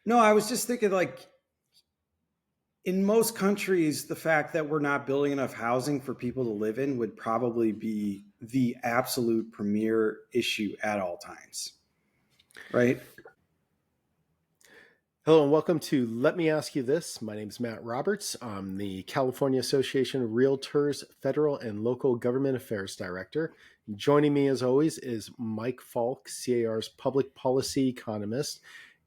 No, I was just thinking like in most countries, the fact that we're not building enough housing for people to live in would probably be the absolute premier issue at all times, right? Hello and welcome to Let Me Ask You This. My name is Matt Roberts. I'm the California Association of Realtors Federal and Local Government Affairs Director. Joining me as always is Mike Falk, C.A.R.'s Public Policy Economist.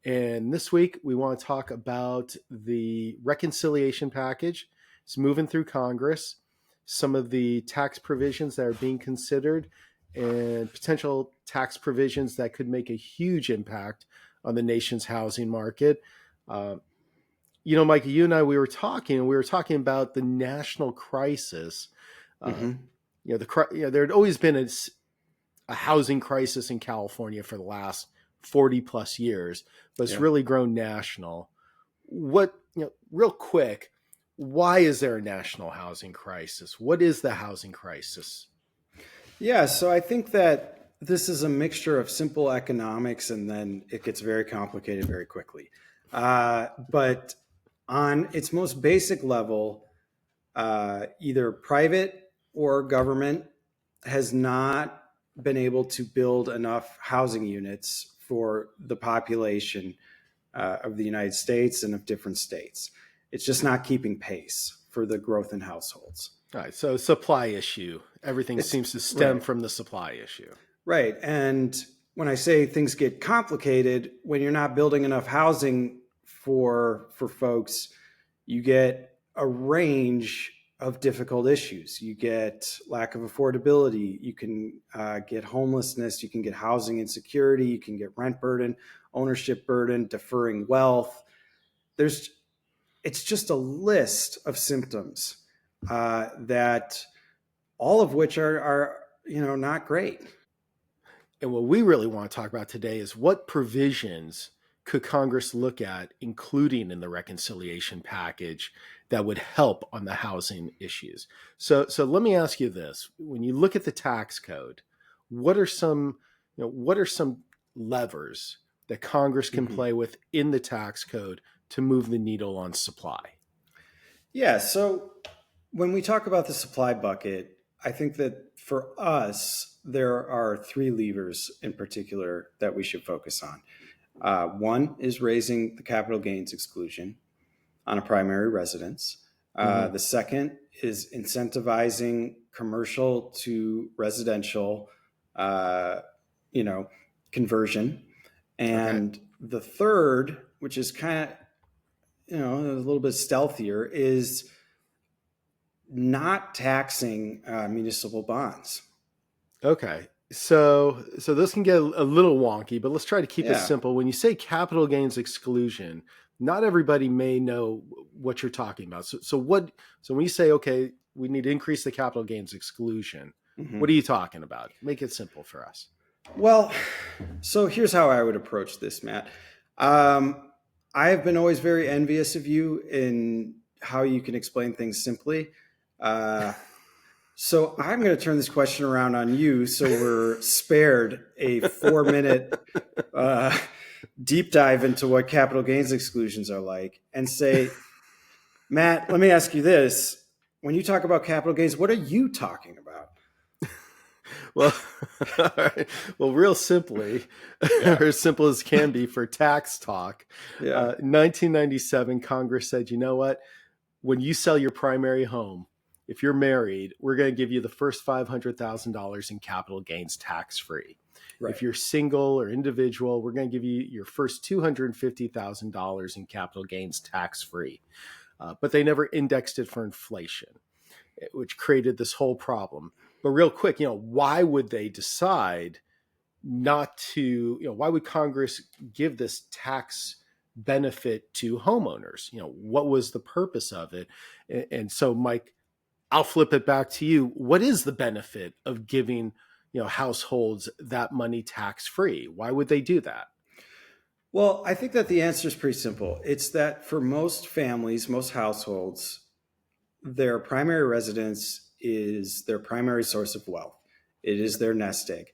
And this week we want to talk about the reconciliation package. It's moving through Congress, some of the tax provisions that are being considered, and potential tax provisions that could make a huge impact on the nation's housing market. Uh, Mike, you and I, we were talking about the national crisis. Uh, Mm-hmm. there had always been a housing crisis in California for the last 40 plus years, but it's Yeah. really grown national. Real quick, why is there a national housing crisis? What is the housing crisis? Yeah. So I think that this is a mixture of simple economics and then it gets very complicated very quickly. But on its most basic level, either private or government has not been able to build enough housing units for the population of the United States and of different states. It's just not keeping pace for the growth in households. All right, so supply issue. Everything It's seems to stem right, from the supply issue. right. And when I say things get complicated, when you're not building enough housing for folks, you get a range of difficult issues. You get lack of affordability. You can get homelessness. You can get housing insecurity. You can get rent burden, ownership burden, deferring wealth. There's It's just a list of symptoms that all of which are not great. And what we really want to talk about today is what provisions could Congress look at, including in the reconciliation package, that would help on the housing issues. So let me ask you this: when you look at the tax code, what are some levers that Congress can Mhm. play with in the tax code to move the needle on supply? Yeah. So when we talk about the supply bucket, I think that for us, there are three levers in particular that we should focus on. One is raising the capital gains exclusion on a primary residence. Mm-hmm. The second is incentivizing commercial to residential, uh, you know, conversion. Okay. And the third, which is kind of, a little bit stealthier, is not taxing municipal bonds. Okay. So this can get a little wonky, but let's try to keep it Yeah. simple. When you say capital gains exclusion, not everybody may know what you're talking about. So when you say, okay, we need to increase the capital gains exclusion, what are Mhm. you talking about? Make it simple for us. Well, so here's how I would approach this, Matt. Um, I have been always very envious of you in how you can explain things simply. Uh, so I'm going to turn this question around on you so we're spared a 4 minute uh, deep dive into what capital gains exclusions are like and say, Matt, let me ask you this. When you talk about capital gains, what are you talking about? Well, all right. Well, real simply, Yeah. or as simple as can be for tax talk, Yeah. 1997, Congress said, you know what? When you sell your primary home, if you're married, we're going to give you the first $500,000 in capital gains tax free. If Right. you're single or individual, we're going to give you your first $250,000 in capital gains tax free. But they never indexed it for inflation, which created this whole problem. But real quick, why would they decide not to, why would Congress give this tax benefit to homeowners? What was the purpose of it? And so, Mike, I'll flip it back to you. What is the benefit of giving, households that money tax free? Why would they do that? Well, I think that the answer is pretty simple. It's that for most families, most households, their primary residence is their primary source of wealth. It is their nest egg.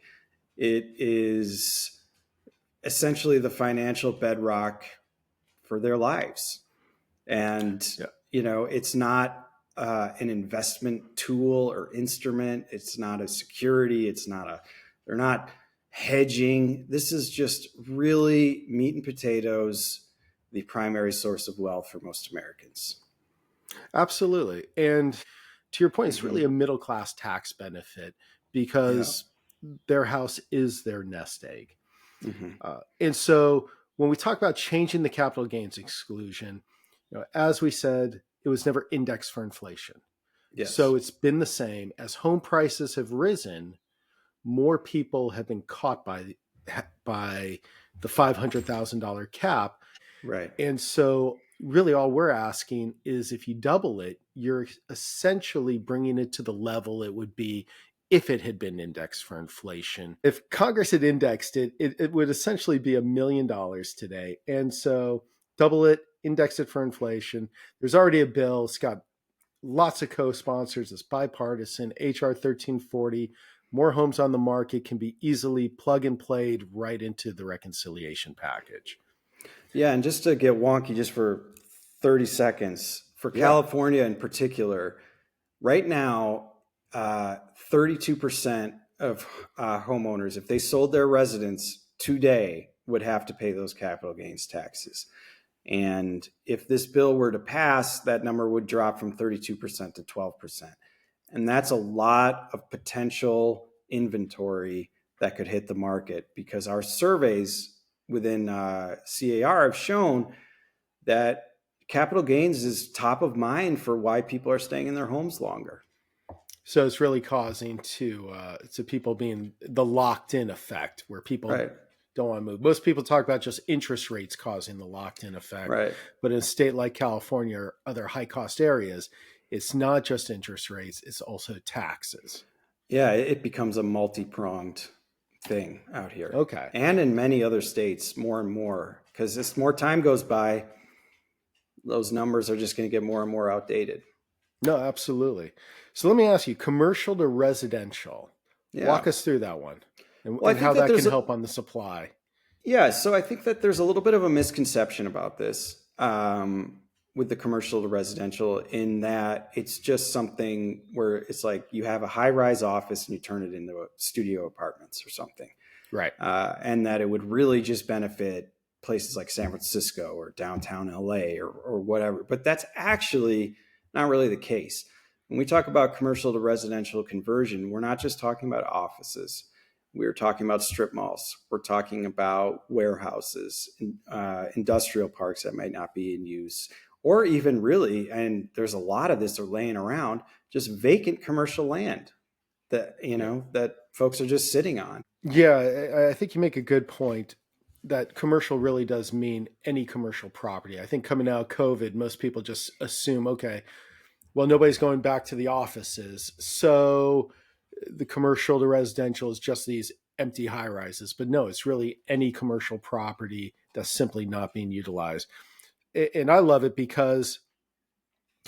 It is essentially the financial bedrock for their lives. And, Yeah. it's not an investment tool or instrument. It's not a security. They're not hedging. This is just really meat and potatoes, the primary source of wealth for most Americans. Absolutely. And to your point, it's really a Mm-hmm. middle class tax benefit Yeah. because their house is their nest egg. Mm-hmm. And so when we talk about changing the capital gains exclusion, as we said, it was never indexed for inflation. Yes. So it's been the same. As home prices have risen, more people have been caught by the $500,000 cap. Right. And so really all we're asking is if you double it, you're essentially bringing it to the level it would be if it had been indexed for inflation. If Congress had indexed it, it would essentially be $1 million today. And so double it, index it for inflation. There's already a bill. It's got lots of co-sponsors. It's bipartisan. HR 1340. More homes on the market can be easily plug and played right into the reconciliation package. Yeah. And just to get wonky, just for 30 seconds, for Yeah. California in particular, right now, 32% of homeowners, if they sold their residence today, would have to pay those capital gains taxes. And if this bill were to pass, that number would drop from 32% to 12%. And that's a lot of potential inventory that could hit the market, because our surveys within C.A.R. have shown that capital gains is top of mind for why people are staying in their homes longer. So it's really causing to people being the locked in effect where people Right. don't want to move. Most people talk about just interest rates causing the locked in effect. Right. But in a state like California or other high cost areas, it's not just interest rates, it's also taxes. Yeah, it becomes a multi-pronged thing out here. Okay. And in many other states, more and more, because as more time goes by, those numbers are just going to get more and more outdated. No, absolutely. So let me ask you, commercial to residential. Yeah. Walk us through that one Well, I and think how that that can there's help on the supply. so I think that there's a little bit of a misconception about this with the commercial to residential, in that it's just something where it's like you have a high-rise office and you turn it into a studio apartments or something. Right. And that it would really just benefit places like San Francisco or downtown LA or whatever. But that's actually not really the case. When we talk about commercial to residential conversion, we're not just talking about offices. We're talking about strip malls. We're talking about warehouses, industrial parks that might not be in use, or even really, and there's a lot of this are laying around, just vacant commercial land that, Yeah. that folks are just sitting on. Yeah, I think you make a good point that commercial really does mean any commercial property. I think coming out of COVID, most people just assume, okay, well, nobody's going back to the offices. So the commercial to residential is just these empty high rises. But no, it's really any commercial property that's simply not being utilized. And I love it because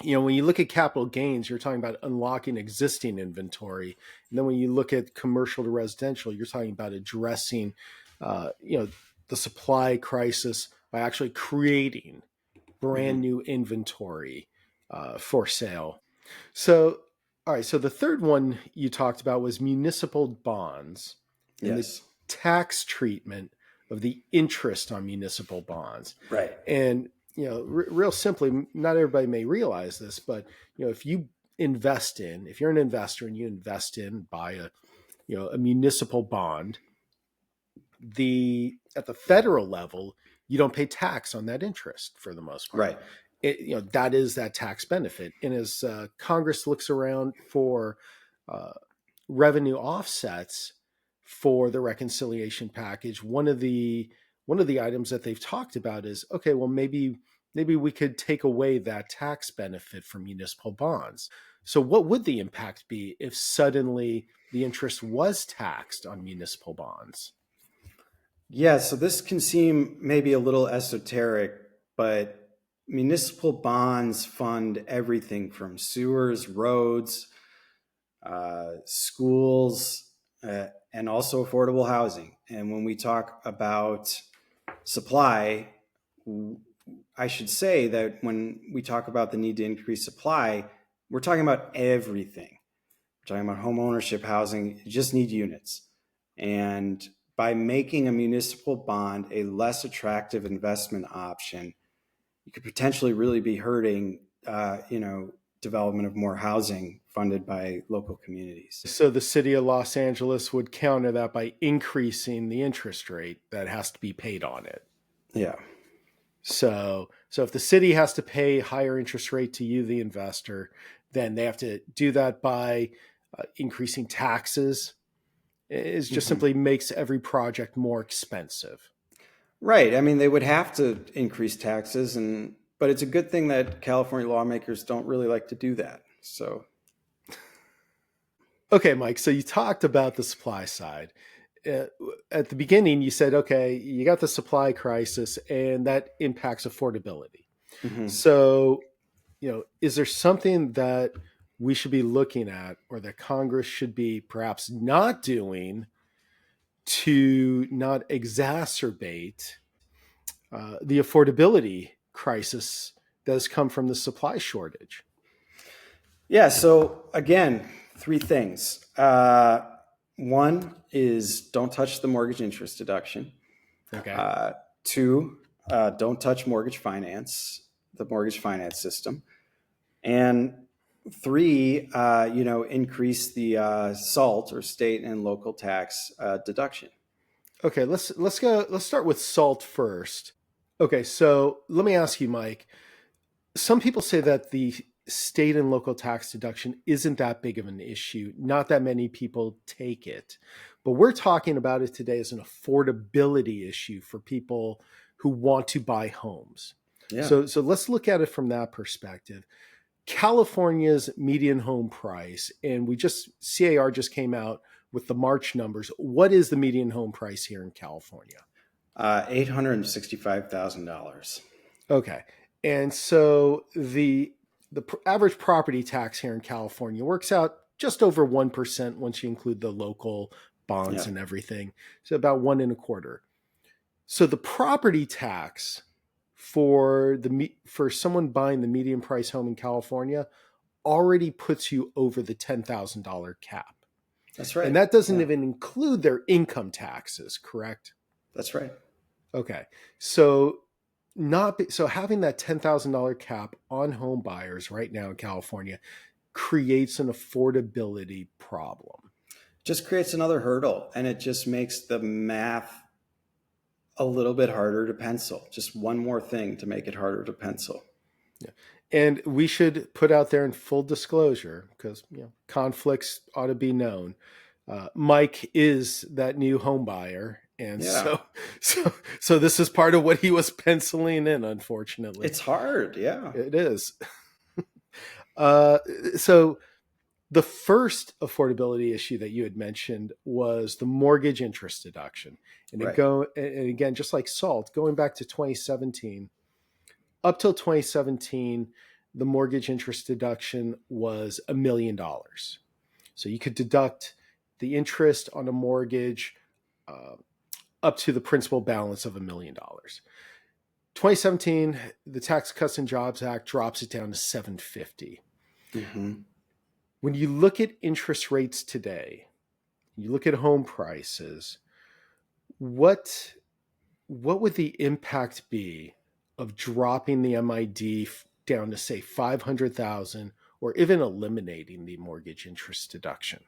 when you look at capital gains, you're talking about unlocking existing inventory. And then when you look at commercial to residential, you're talking about addressing, the supply crisis by actually creating brand Mm-hmm. new inventory for sale. So, all right. So the third one you talked about was municipal bonds and the Yes. tax treatment of the interest on municipal bonds. Right. And real simply, not everybody may realize this, but if you if you're an investor and you invest in, buy a municipal bond, at the federal level, you don't pay tax on that interest for the most part. Right. That is that tax benefit. And as Congress looks around for uh, revenue offsets for the reconciliation package, one of the items that they've talked about is, okay, well, maybe we could take away that tax benefit from municipal bonds. So what would the impact be if suddenly the interest was taxed on municipal bonds? Yeah. So this can seem maybe a little esoteric, but municipal bonds fund everything from sewers, roads, schools, and also affordable housing. And when we talk about supply, I should say that when we talk about the need to increase supply, we're talking about everything. We're talking about home ownership, housing. You just need units. And by making a municipal bond a less attractive investment option, you could potentially really be hurting, development of more housing funded by local communities. So the city of Los Angeles would counter that by increasing the interest rate that has to be paid on it. Yeah. So if the city has to pay higher interest rate to you, the investor, then they have to do that by increasing taxes. It just simply makes every project more expensive. Right. I mean, they would have to increase taxes, but it's a good thing that California lawmakers don't really like to do that. So, okay, Mike. So you talked about the supply side. At the beginning, you said, okay, you got the supply crisis, and that impacts affordability. mhm. So, is there something that we should be looking at, or that Congress should be perhaps not doing to not exacerbate the affordability crisis that has come from the supply shortage? Yeah. So again, three things. One is don't touch the mortgage interest deduction. Okay. Two, don't touch the mortgage finance system. And three, increase the SALT or state and local tax deduction. Okay, let's start with SALT first. Okay, so let me ask you, Mike. Some people say that the state and local tax deduction isn't that big of an issue. Not that many people take it. But we're talking about it today as an affordability issue for people who want to buy homes. Yeah. So let's look at it from that perspective. California's median home price, and C.A.R. just came out with the March numbers. What is the median home price here in California? $865,000. Okay. And so the average property tax here in California works out just over 1% once you include the local bonds and everything. So about 1.25%. So the property tax for someone buying the median price home in California already puts you over the $10,000 cap. That's right. And that doesn't even include their income taxes, correct? That's right. Okay. So having that $10,000 cap on home buyers right now in California creates an affordability problem. Just creates another hurdle, and it just makes the math a little bit harder to pencil. Just one more thing to make it harder to pencil. Yeah. And we should put out there in full disclosure, because conflicts ought to be known. Mike is that new home buyer. And so this is part of what he was penciling in, unfortunately. It's hard. Yeah, it is. So the first affordability issue that you had mentioned was the mortgage interest deduction. And and again, just like SALT, going back to 2017, up till 2017, the mortgage interest deduction was $1 million. So you could deduct the interest on a mortgage up to the principal balance of $1 million. 2017, the Tax Cuts and Jobs Act drops it down to $750. Mm-hmm. When you look at interest rates today, you look at home prices, what would the impact be of dropping the MID down to, say, $500,000, or even eliminating the mortgage interest deduction?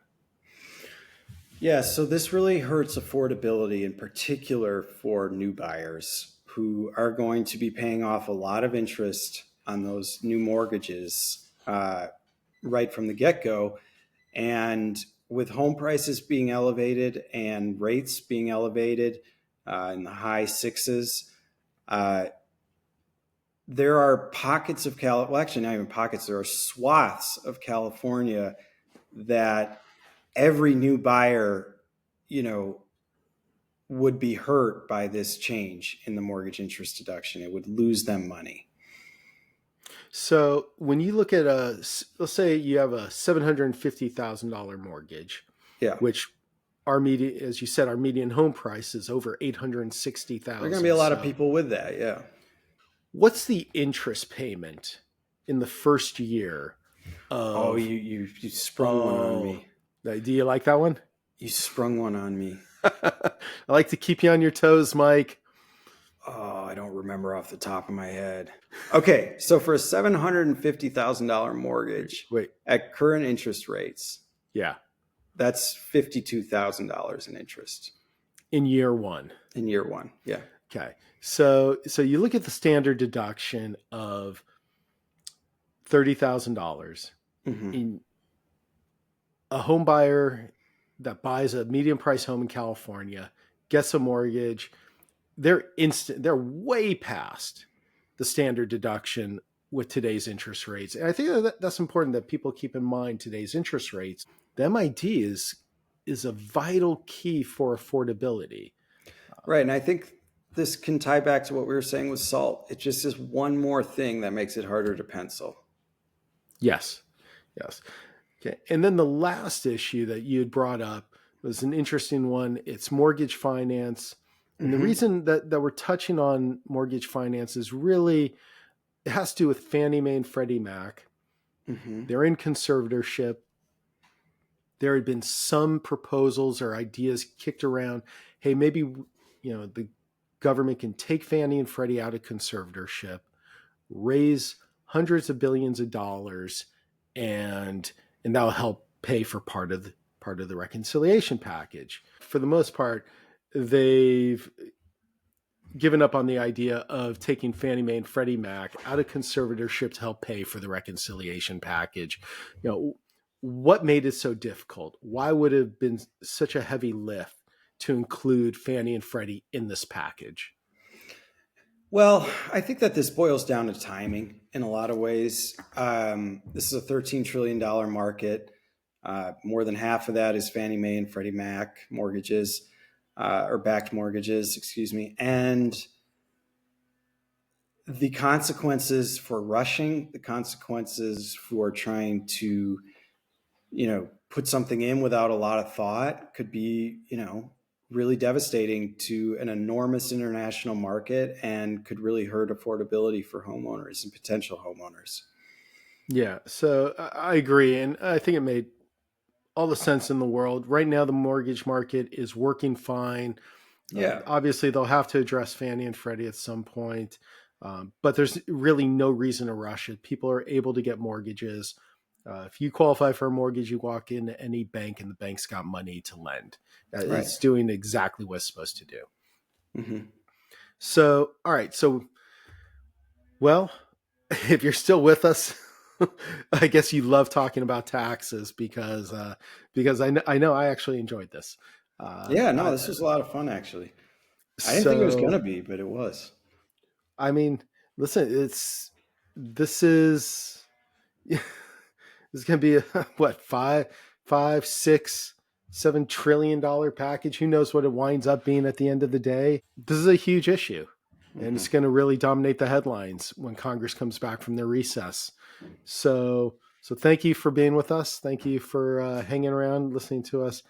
Yeah, so this really hurts affordability, in particular for new buyers who are going to be paying off a lot of interest on those new mortgages right from the get-go. And with home prices being elevated and rates being elevated in the high sixes, there are pockets of actually not even pockets, there are swaths of California that every new buyer, would be hurt by this change in the mortgage interest deduction. It would lose them money. So when you look at let's say you have a $750,000 mortgage, which as you said, our median home price is over $860,000. There are going to be a lot of people with that. Yeah. What's the interest payment in the first year Oh, of? you sprung one on Oh, me. do you like that one? You sprung one on me. I like to keep you on your toes, Mike. Oh, I don't remember off the top of my head. Okay, so for a $750,000 mortgage Wait, at current interest rates, yeah, that's $52,000 in interest in year one. in year one. Yeah. Okay, so you look at the standard deduction of $30,000 Mm-hmm. in a home buyer that buys a medium price home in California, gets a mortgage. They're way past the standard deduction with today's interest rates. And I think that's important that people keep in mind today's interest rates. The MID is a vital key for affordability. Right. And I think this can tie back to what we were saying with SALT. It just is one more thing that makes it harder to pencil. Yes. Yes. Okay. And then the last issue that you had brought up was an interesting one. It's mortgage finance. And the Mm-hmm. reason that we're touching on mortgage finance is really, it has to do with Fannie Mae and Freddie Mac. Mm-hmm. They're in conservatorship. There had been some proposals or ideas kicked around. Hey, maybe the government can take Fannie and Freddie out of conservatorship, raise hundreds of billions of dollars, and that'll help pay for part of the reconciliation package. For the most part, they've given up on the idea of taking Fannie Mae and Freddie Mac out of conservatorship to help pay for the reconciliation package. What made it so difficult? Why would it have been such a heavy lift to include Fannie and Freddie in this package? Well, I think that this boils down to timing in a lot of ways. This is a $13 trillion market. More than half of that is Fannie Mae and Freddie Mac mortgages, or backed mortgages, excuse me. And the consequences for rushing, the consequences for trying to, put something in without a lot of thought could be, really devastating to an enormous international market and could really hurt affordability for homeowners and potential homeowners. Yeah, so I agree. And I think it made all the sense in the world. Right now, the mortgage market is working fine. Yeah. Obviously, they'll have to address Fannie and Freddie at some point, but there's really no reason to rush it. People are able to get mortgages. If you qualify for a mortgage, you walk into any bank and the bank's got money to lend. Right. It's doing exactly what it's supposed to do. Mm-hmm. So, all right. So, well, if you're still with us, I guess you love talking about taxes because I know I actually enjoyed this. Yeah, no, I, this was a lot of fun, actually. I didn't think it was going so to be, but it was. I mean, listen, this is this is going to be a, what, five, six, $7 trillion package. Who knows what it winds up being at the end of the day? This is a huge issue, and Mm-hmm. it's going to really dominate the headlines when Congress comes back from their recess. So thank you for being with us. Thank you for hanging around, listening to us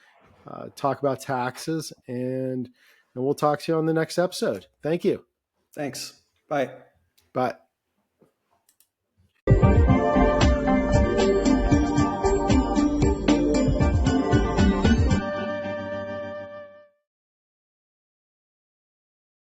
talk about taxes, and we'll talk to you on the next episode. Thank you. Thanks. Bye. Bye.